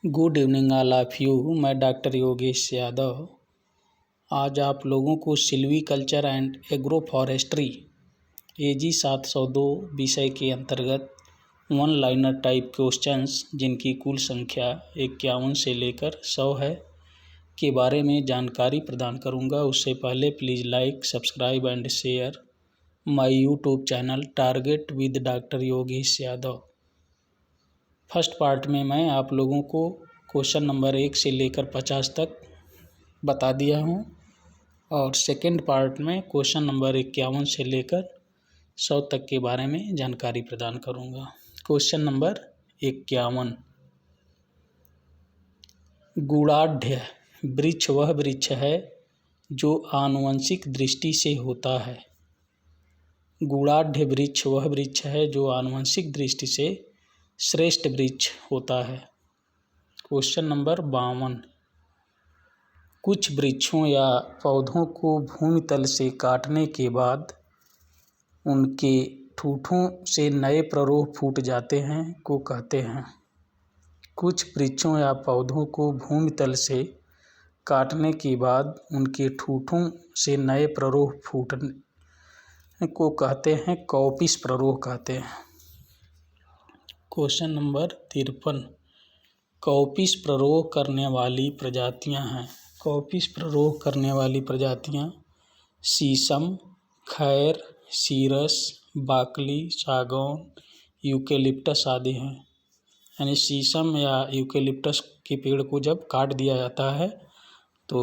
Good evening all of you. मैं doctor Yogesh Yadav आज आप लोगों को silviculture and agro forestry AG 702 विषय के अंतर्गत वन लाइनर टाइप क्वेश्चंस जिनकी कुल संख्या 51 से लेकर 100 है के बारे में जानकारी प्रदान करूंगा। उससे पहले please like, subscribe and share my YouTube channel target with doctor Yogesh Yadav. First part में मैं आप लोगों को क्वेश्चन नंबर 1 से लेकर 50 तक बता दिया हूं और सेकंड पार्ट में क्वेश्चन नंबर 51 से लेकर 100 तक के बारे में जानकारी प्रदान करूंगा। क्वेश्चन नंबर 51, गुड़ाढ़ वृक्ष वह वृक्ष है जो आनुवंशिक दृष्टि से होता है। गुड़ाढ़ वृक्ष वह वृक्ष है जो आनुवंशिक दृष्टि से श्रेष्ठ वृक्ष होता है। क्वेश्चन नंबर 52, कुछ वृक्षों या पौधों को भूमि तल से काटने के बाद उनके ठूठों से नए प्ररोह फूट जाते हैं को कहते हैं। कुछ वृक्षों या पौधों को भूमि तल से काटने के बाद उनके ठूठों से नए प्ररोह फूटने को कहते हैं, कॉपिस प्ररोह कहते हैं। क्वेश्चन नंबर 53, कॉपिस प्ररोह करने वाली प्रजातियां हैं। कॉपिस प्ररोह करने वाली प्रजातियां शीशम, खैर, सीरस, बाकली, सागौन, यूकेलिप्टस आदि हैं। यानी शीशम या यूकेलिप्टस के पेड़ को जब काट दिया जाता है तो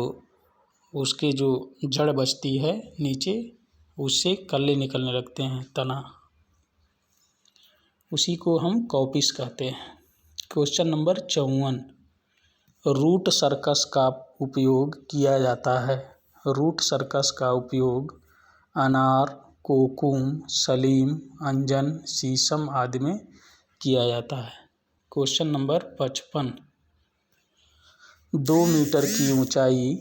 उसके जो जड़ बचती है नीचे, उससे कल्ले निकलने लगते हैं, तना, उसी को हम कॉपिस कहते हैं। क्वेश्चन नंबर 54, रूट सर्कस का उपयोग किया जाता है। रूट सर्कस का उपयोग अनार, कोकूम, सलीम, अंजन, शीशम आदि में किया जाता है। क्वेश्चन नंबर 55, 2 मीटर की ऊंचाई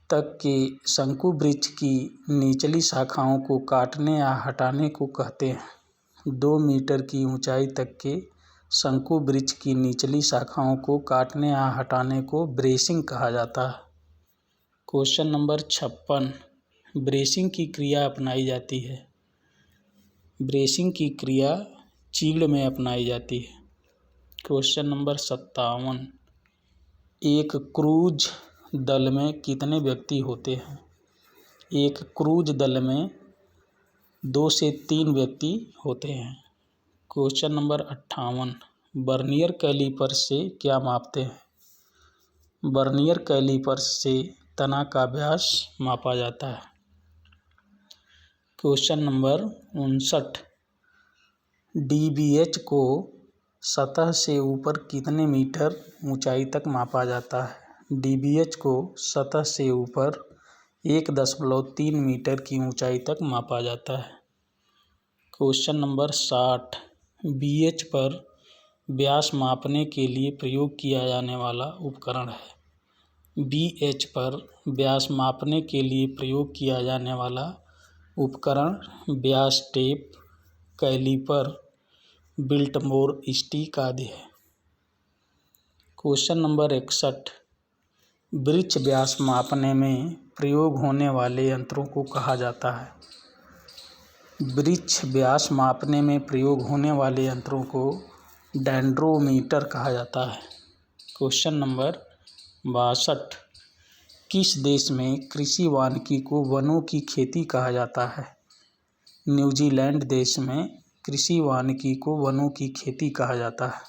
तक के शंकु वृक्ष की निचली शाखाओं को काटने या हटाने को कहते हैं। 2 मीटर की ऊंचाई तक के शंकु वृक्ष की निचली शाखाओं को काटने या हटाने को ब्रेसिंग कहा जाता है। क्वेश्चन नंबर 56, ब्रेसिंग की क्रिया अपनाई जाती है। ब्रेसिंग की क्रिया चीड़ में अपनाई जाती है। क्वेश्चन नंबर 57, एक क्रूज दल में कितने व्यक्ति होते हैं। एक क्रूज दल में 2 से 3 व्यक्ति होते हैं। क्वेश्चन नंबर 58, वर्नियर कैलीपर से क्या मापते हैं। वर्नियर कैलीपर से तना का व्यास मापा जाता है। क्वेश्चन नंबर 59, DBH को सतह से ऊपर कितने मीटर ऊंचाई तक मापा जाता है। DBH को सतह से ऊपर 1.3 मीटर की ऊंचाई तक मापा जाता है। क्वेश्चन नंबर 60, BH पर व्यास मापने के लिए प्रयोग किया जाने वाला उपकरण है। BH पर व्यास मापने के लिए प्रयोग किया जाने वाला उपकरण व्यास टेप, कैलीपर, बिल्टमोर स्टिक आदि है। क्वेश्चन नंबर 61, वृक्ष व्यास मापने में प्रयोग होने वाले यंत्रों को कहा जाता है। वृक्ष व्यास मापने में प्रयोग होने वाले यंत्रों को डेंड्रोमीटर कहा जाता है। क्वेश्चन नंबर 62, किस देश में कृषि वानिकी को वनों की खेती कहा जाता है। न्यूजीलैंड देश में कृषि वानिकी को वनों की खेती कहा जाता है।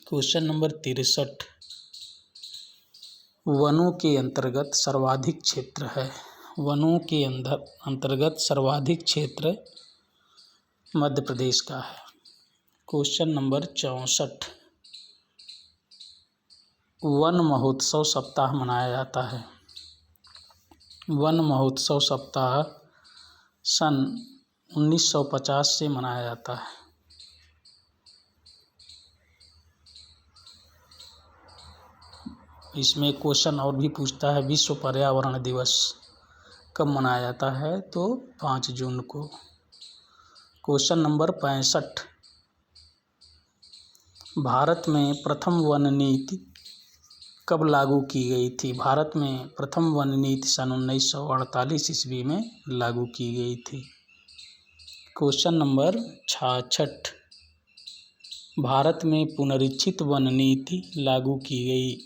क्वेश्चन नंबर 63, वनों के अंतर्गत सर्वाधिक क्षेत्र है। वनों के अंतर्गत सर्वाधिक क्षेत्र मध्य प्रदेश का है। क्वेश्चन नंबर 64, वन महोत्सव सप्ताह मनाया जाता है। वन महोत्सव सप्ताह सन 1950 से मनाया जाता है। इसमें क्वेश्चन और भी पूछता है, विश्व पर्यावरण दिवस कब मनाया जाता है, तो 5 जून को। क्वेश्चन नंबर 65, भारत में प्रथम वन नीति कब लागू की गई थी? भारत में प्रथम वन नीति सन 1948 ईस्वी में लागू की गई थी। क्वेश्चन नंबर 66, भारत में पुनरीक्षित वन नीति लागू की गई।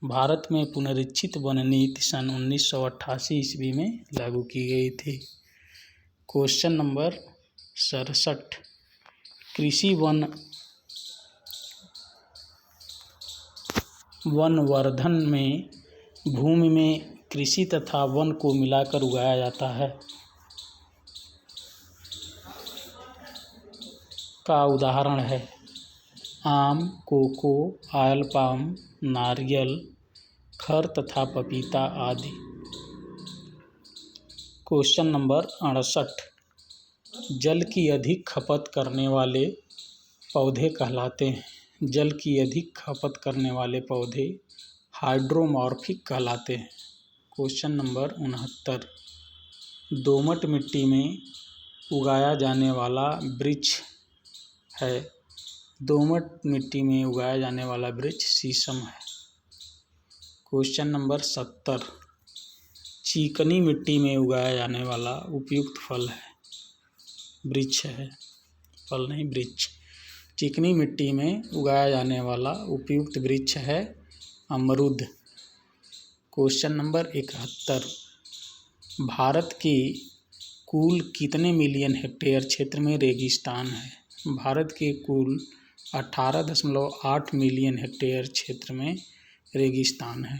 भारत में पुनरीक्षित वन नीति सन 1988 ईस्वी में लागू की गई थी। क्वेश्चन नंबर 67, कृषि वनवर्धन में भूमि में कृषि तथा वन को मिलाकर उगाया जाता है का उदाहरण है आम, कोको, ऑयल पाम, नारियल, खर तथा पपीता आदि। क्वेश्चन नंबर 68, जल की अधिक खपत करने वाले पौधे कहलाते हैं। जल की अधिक खपत करने वाले पौधे हाइड्रोमॉर्फिक कहलाते हैं। क्वेश्चन नंबर 69, दोमट मिट्टी में उगाया जाने वाला वृक्ष है। दोमट मिट्टी में उगाया जाने वाला वृक्ष शीशम है। क्वेश्चन नंबर 70, चिकनी मिट्टी में उगाया जाने वाला उपयुक्त फल है, वृक्ष है, फल नहीं वृक्ष। चिकनी मिट्टी में उगाया जाने वाला उपयुक्त वृक्ष है अमरूद। क्वेश्चन नंबर 71, भारत की कुल कितने मिलियन हेक्टेयर क्षेत्र में रेगिस्तान है? भारत के कुल 18.8 मिलियन हेक्टेयर क्षेत्र में रेगिस्तान है।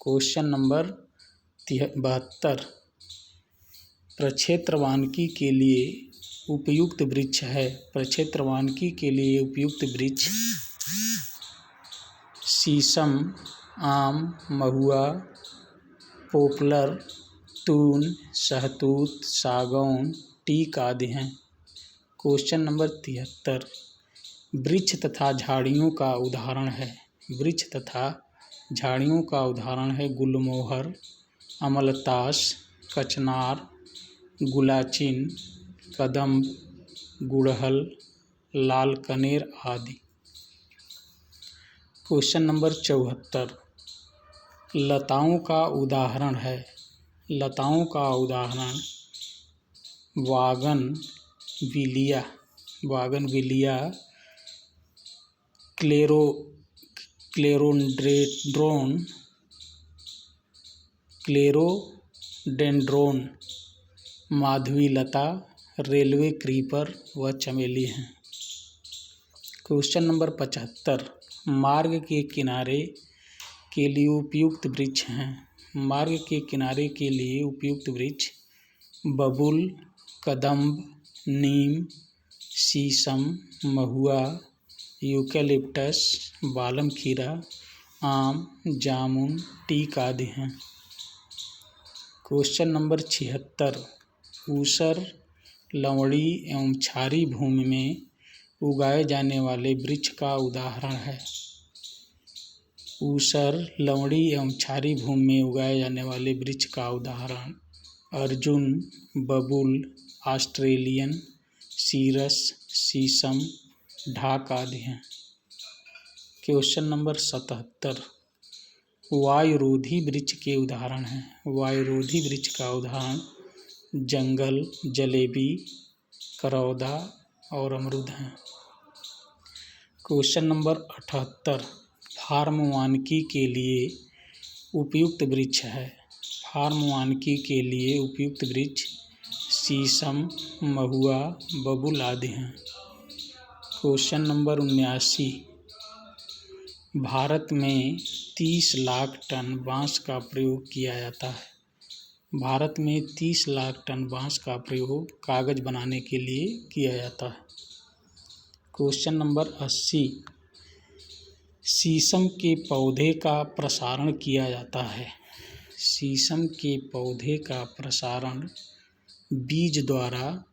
क्वेश्चन नंबर 72, प्रक्षेत्र वानिकी के लिए उपयुक्त वृक्ष है। प्रक्षेत्र वानिकी के लिए उपयुक्त वृक्ष शीशम, आम, महुआ, पोपलर, तून, शहतूत, सागौन, टीक आदि हैं। क्वेश्चन नंबर 73, वृक्ष तथा झाड़ियों का उदाहरण है। वृक्ष तथा झाड़ियों का उदाहरण है गुलमोहर, अमलतास, कचनार, गुलाचिन, कदम्ब, गुड़हल, लाल कनेर आदि। क्वेश्चन नंबर 74, लताओं का उदाहरण है। लताओं का उदाहरण वागनविलिया, क्लेरोडेंड्रोन, माधवीलता, रेलवे क्रीपर व चमेली हैं। क्वेश्चन नंबर 75, मार्ग के किनारे के लिए उपयुक्त वृक्ष हैं। मार्ग के किनारे के लिए उपयुक्त वृक्ष बबूल, कदम्ब, नीम, शीशम, महुआ, यूकेलिप्टस, बालम खीरा, आम, जामुन, टीक आदि हैं। क्वेश्चन नंबर 76, ऊसर, लवणी एवं क्षारीय भूमि में उगाए जाने वाले वृक्ष का उदाहरण है। ऊसर, लवणी एवं क्षारीय भूमि में उगाए जाने वाले वृक्ष का उदाहरण अर्जुन, बबूल, ऑस्ट्रेलियन, सीरस, शीशम, ढाक आदि हैं। क्वेश्चन नंबर 77, वायुरोधी वृक्ष के उदाहरण हैं। वायुरोधी वृक्ष का उदाहरण जंगल, जलेबी, करौदा और अमरूद हैं। क्वेश्चन नंबर 78, फार्म वानिकी के लिए उपयुक्त वृक्ष है। फार्म वानिकी के लिए उपयुक्त वृक्ष शीशम, महुआ, बबूल आदि हैं। क्वेश्चन नंबर 79, भारत में 30 लाख टन बांस का प्रयोग किया जाता है। भारत में 30 लाख टन बांस का प्रयोग कागज बनाने के लिए किया जाता है। क्वेश्चन नंबर 80, शीशम के पौधे का प्रसारण किया जाता है। शीशम के पौधे का प्रसारण बीज द्वारा,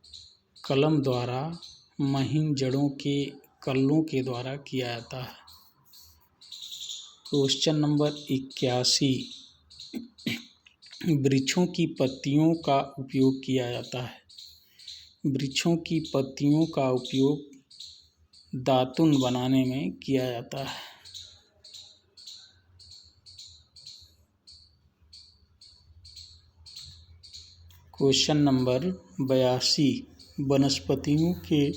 कलम द्वारा, महीन जड़ों के कल्लों के द्वारा किया जाता है। क्वेश्चन नंबर 81, वृक्षों की पत्तियों का उपयोग किया जाता है। वृक्षों की पत्तियों का उपयोग दातुन बनाने में किया जाता है। क्वेश्चन नंबर 82, वनस्पतियों के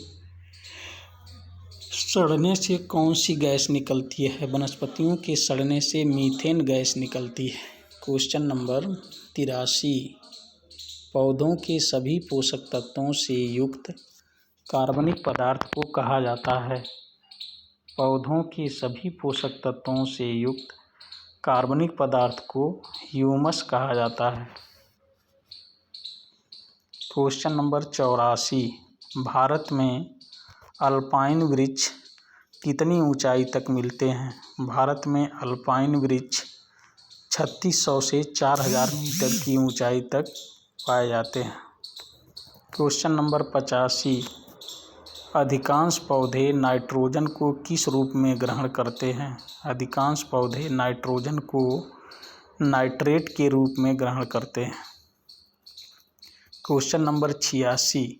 सड़ने से कौन सी गैस निकलती है? वनस्पतियों के सड़ने से मीथेन गैस निकलती है। क्वेश्चन नंबर 83, पौधों के सभी पोषक तत्वों से युक्त कार्बनिक पदार्थ को कहा जाता है? पौधों के सभी पोषक तत्वों से युक्त कार्बनिक पदार्थ को ह्यूमस कहा जाता है। क्वेश्चन नंबर 84, भारत में अल्पाइन वृक्ष कितनी ऊंचाई तक मिलते हैं? भारत में अल्पाइन वृक्ष 3600 से 4000 मीटर की ऊंचाई तक पाए जाते हैं। क्वेश्चन नंबर 85, अधिकांश पौधे नाइट्रोजन को किस रूप में ग्रहण करते हैं? अधिकांश पौधे नाइट्रोजन को नाइट्रेट के रूप में ग्रहण करते हैं। क्वेश्चन नंबर 86,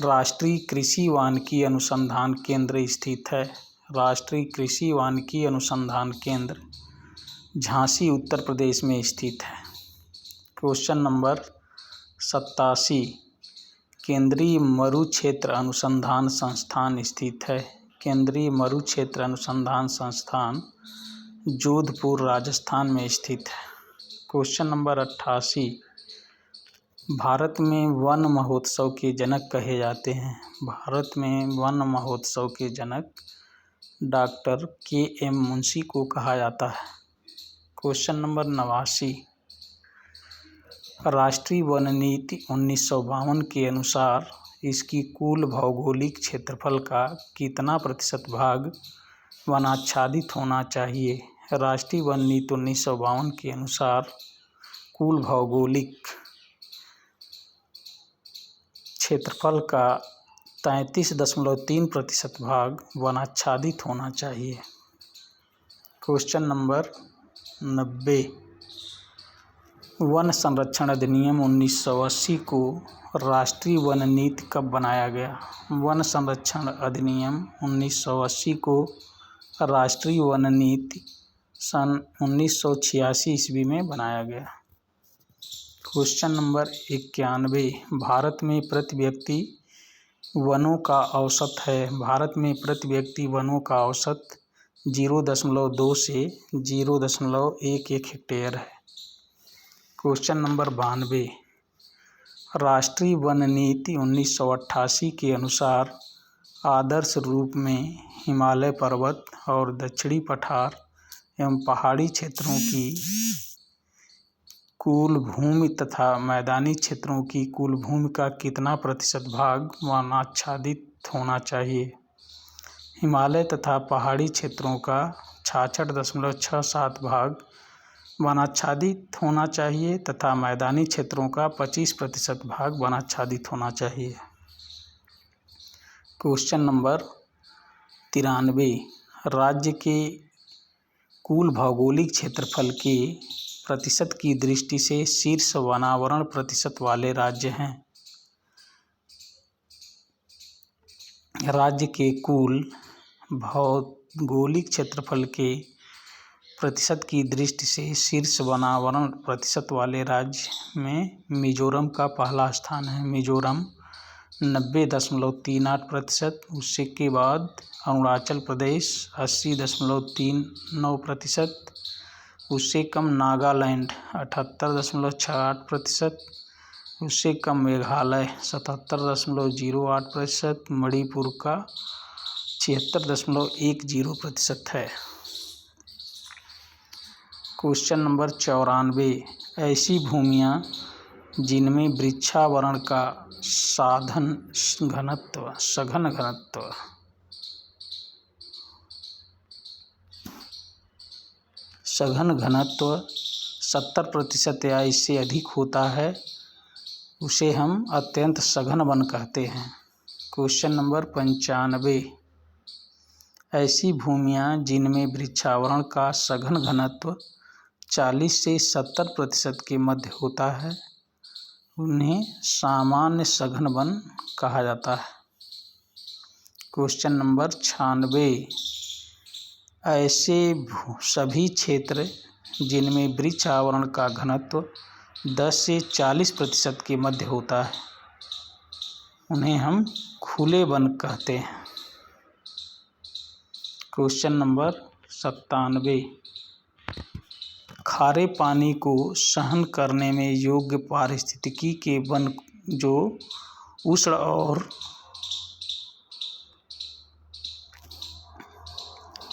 राष्ट्रीय कृषि वानिकी अनुसंधान केंद्र स्थित है? राष्ट्रीय कृषि वानिकी अनुसंधान केंद्र झांसी उत्तर प्रदेश में स्थित है। क्वेश्चन नंबर 87, केंद्रीय मरुक्षेत्र अनुसंधान संस्थान स्थित है? केंद्रीय मरुक्षेत्र अनुसंधान संस्थान जोधपुर राजस्थान में स्थित है। क्वेश्चन नंबर 88, भारत में वन महोत्सव के जनक कहे जाते हैं? भारत में वन महोत्सव के जनक डॉक्टर के.एम. मुंशी को कहा जाता है। क्वेश्चन नंबर 89, राष्ट्रीय वन नीति 1952 के अनुसार इसकी कुल भौगोलिक क्षेत्रफल का कितना प्रतिशत भाग वनाच्छादित होना चाहिए? राष्ट्रीय वन नीति 1952 के अनुसार कुल भौगोलिक क्षेत्रफल का 33.3% भाग वनाच्छादित होना चाहिए। क्वेश्चन नंबर 90, वन संरक्षण अधिनियम 1980 को राष्ट्रीय वन नीति कब बनाया गया? वन संरक्षण अधिनियम 1980 को राष्ट्रीय वन नीति सन 1986 ईस्वी में बनाया गया। क्वेश्चन नंबर 91, भारत में प्रति व्यक्ति वनों का औसत है? भारत में प्रति व्यक्ति वनों का औसत 0.2 से 0.11 हेक्टेयर है। क्वेश्चन नंबर 92, राष्ट्रीय वन नीति 1988 के अनुसार आदर्श रूप में हिमालय पर्वत और दक्षिणी पठार एवं पहाड़ी क्षेत्रों की कुल भूमि तथा मैदानी क्षेत्रों की कुल भूमि का कितना प्रतिशत भाग वनाच्छादित होना चाहिए? हिमालय तथा पहाड़ी क्षेत्रों का 66.67 भाग वनाच्छादित होना चाहिए तथा मैदानी क्षेत्रों का 25% भाग वनाच्छादित होना चाहिए। क्वेश्चन नंबर 93, राज्य के कुल भौगोलिक क्षेत्रफल के प्रतिशत की दृष्टि से शीर्ष वनावरण प्रतिशत वाले राज्य हैं? राज्य के कुल भौगोलिक क्षेत्रफल के प्रतिशत की दृष्टि से शीर्ष वनावरण प्रतिशत वाले राज्य में मिजोरम का पहला स्थान है। मिजोरम 90.38%, उससे के बाद अरुणाचल प्रदेश 80.39%, उससे कम नागालैंड 78.68%, उससे कम मेघालय 77.08%, मणिपुर का 76.10% है। क्वेश्चन नंबर 94, ऐसी भूमियाँ जिनमें वृक्षावरण का सघन घनत्व 70% या इससे अधिक होता है उसे हम अत्यंत सघन वन कहते हैं। क्वेश्चन नंबर 95, ऐसी भूमियाँ जिनमें वृक्षावरण का सघन घनत्व 40 से 70% के मध्य होता है उन्हें सामान्य सघन वन कहा जाता है। क्वेश्चन नंबर 96, ऐसे सभी क्षेत्र जिनमें वृक्ष आवरण का घनत्व 10 से 40% के मध्य होता है उन्हें हम खुले वन कहते हैं। क्वेश्चन नंबर 97, खारे पानी को सहन करने में योग्य पारिस्थितिकी के वन जो उष्ण और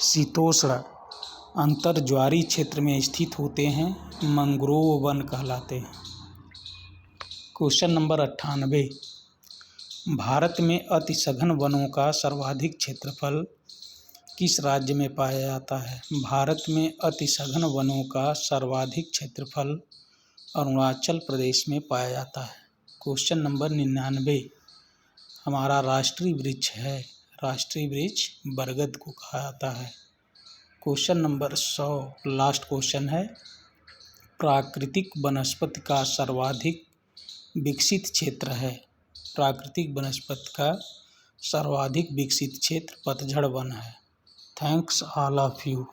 शीतोष्ण अंतर्ज्वारीय क्षेत्र में स्थित होते हैं मैंग्रोव वन कहलाते हैं। क्वेश्चन नंबर 98, भारत में अति सघन वनों का सर्वाधिक क्षेत्रफल किस राज्य में पाया जाता है? भारत में अति सघन वनों का सर्वाधिक क्षेत्रफल अरुणाचल प्रदेश में पाया जाता है। क्वेश्चन नंबर 99, हमारा राष्ट्रीय वृक्ष है, राष्ट्रीय वृक्ष बरगद को कहा जाता है। क्वेश्चन नंबर 100, लास्ट क्वेश्चन है, प्राकृतिक वनस्पति का सर्वाधिक विकसित क्षेत्र है। प्राकृतिक वनस्पति का सर्वाधिक विकसित क्षेत्र पतझड़ वन है। Thanks all of you.